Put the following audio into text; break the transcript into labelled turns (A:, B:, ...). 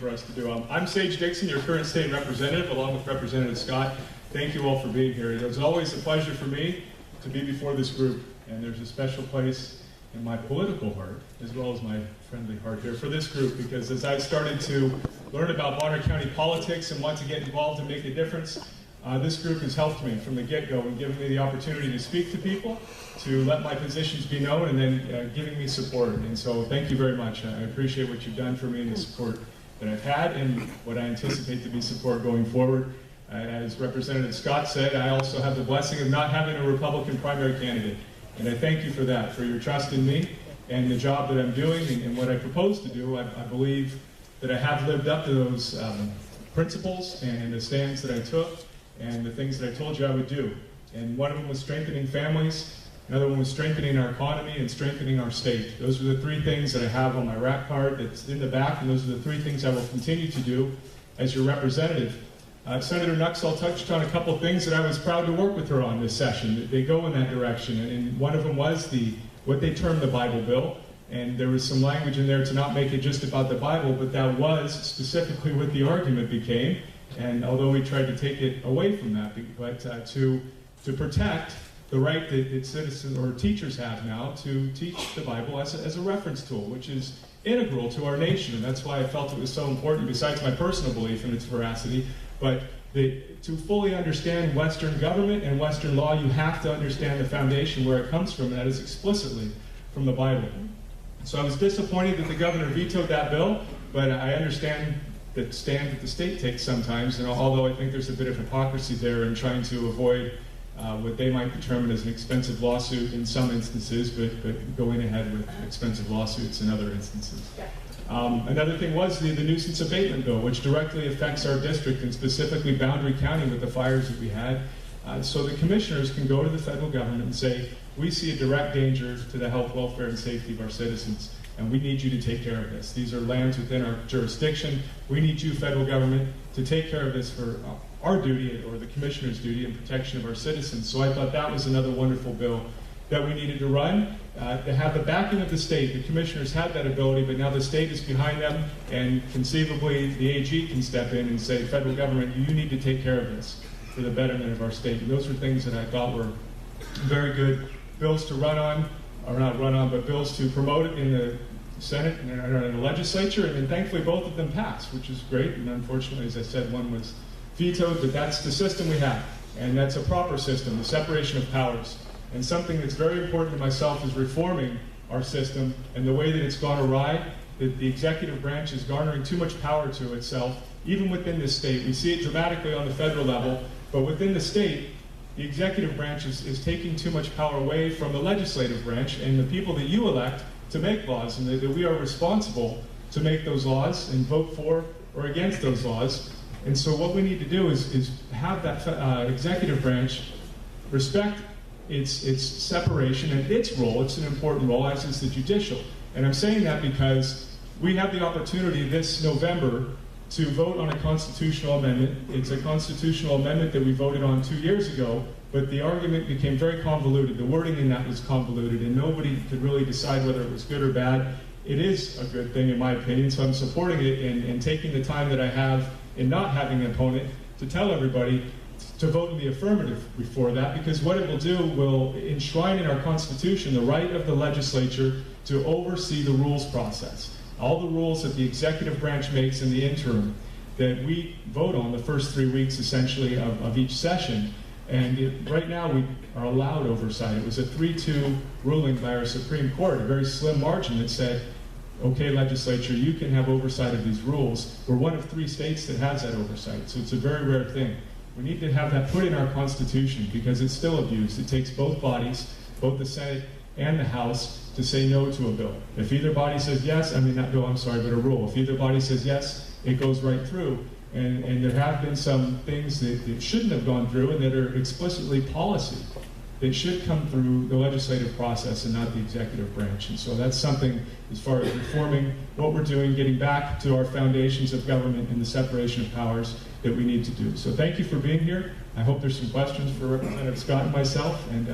A: For us to do. I'm Sage Dixon, your current state representative, along with Representative Scott. Thank you all for being here. It was always a pleasure for me to be before this group, and there's a special place in my political heart, as well as my friendly heart here, for this group, because as I started to learn about Bonner County politics and want to get involved and make a difference, this group has helped me from the get-go and given me the opportunity to speak to people, to let my positions be known, and then giving me support. And so thank you very much. I appreciate what you've done for me and the support that I've had and what I anticipate to be support going forward. As Representative Scott said, I also have the blessing of not having a Republican primary candidate. And I thank you for that, for your trust in me and the job that I'm doing and what I propose to do. I believe that I have lived up to those principles and the stands that I took and the things that I told you I would do. And one of them was strengthening families. Another one was strengthening our economy and strengthening our state. Those are the three things that I have on my rack card that's in the back, and those are the three things I will continue to do as your representative. Senator Nuxall touched on a couple things that I was proud to work with her on this session. They go in that direction, and one of them was what they term the Bible bill, and there was some language in there to not make it just about the Bible, but that was specifically what the argument became, and although we tried to take it away from that, but to protect the right that citizens or teachers have now to teach the Bible as a reference tool, which is integral to our nation. And that's why I felt it was so important, besides my personal belief in its veracity, but to fully understand Western government and Western law, you have to understand the foundation where it comes from, and that is explicitly from the Bible. So I was disappointed that the governor vetoed that bill, but I understand the stand that the state takes sometimes, and although I think there's a bit of hypocrisy there in trying to avoid what they might determine as an expensive lawsuit in some instances, but going ahead with expensive lawsuits in other instances. Another thing was the nuisance abatement bill, which directly affects our district and specifically Boundary County with the fires that we had. So the commissioners can go to the federal government and say, we see a direct danger to the health, welfare, and safety of our citizens, and we need you to take care of this. These are lands within our jurisdiction. We need you, federal government, to take care of this for our duty, or the commissioner's duty, in protection of our citizens. So I thought that was another wonderful bill that we needed to run. To have the backing of the state. The commissioners had that ability, but now the state is behind them, and conceivably the AG can step in and say, federal government, you need to take care of this for the betterment of our state. And those are things that I thought were very good bills to run on, or not run on, but bills to promote it in the Senate and in the legislature, and thankfully both of them passed, which is great. And unfortunately, as I said, one was vetoed, but that's the system we have, and that's a proper system, the separation of powers. And something that's very important to myself is reforming our system, and the way that it's gone awry, that the executive branch is garnering too much power to itself, even within this state. We see it dramatically on the federal level, but within the state, the executive branch is taking too much power away from the legislative branch and the people that you elect to make laws, and that we are responsible to make those laws and vote for or against those laws. And so what we need to do is have that executive branch respect its separation and its role. It's an important role, as is the judicial. And I'm saying that because we have the opportunity this November to vote on a constitutional amendment. It's a constitutional amendment that we voted on 2 years ago, but the argument became very convoluted. The wording in that was convoluted, and nobody could really decide whether it was good or bad. It is a good thing, in my opinion, so I'm supporting it and taking the time that I have in not having an opponent to tell everybody to vote in the affirmative before that, because what it will do will enshrine in our Constitution the right of the legislature to oversee the rules process. All the rules that the executive branch makes in the interim that we vote on the first 3 weeks, essentially, of each session. And right now we are allowed oversight. It was a 3-2 ruling by our Supreme Court, a very slim margin that said, okay, legislature, you can have oversight of these rules. We're one of 3 states that has that oversight, so it's a very rare thing. We need to have that put in our Constitution because it's still abused. It takes both bodies, both the Senate and the House, to say no to a bill. If either body says yes, not bill, I'm sorry, but a rule. If either body says yes, it goes right through. And there have been some things that shouldn't have gone through and that are explicitly policy that should come through the legislative process and not the executive branch. And so that's something, as far as reforming what we're doing, getting back to our foundations of government and the separation of powers, that we need to do. So thank you for being here. I hope there's some questions for Representative Scott and myself, and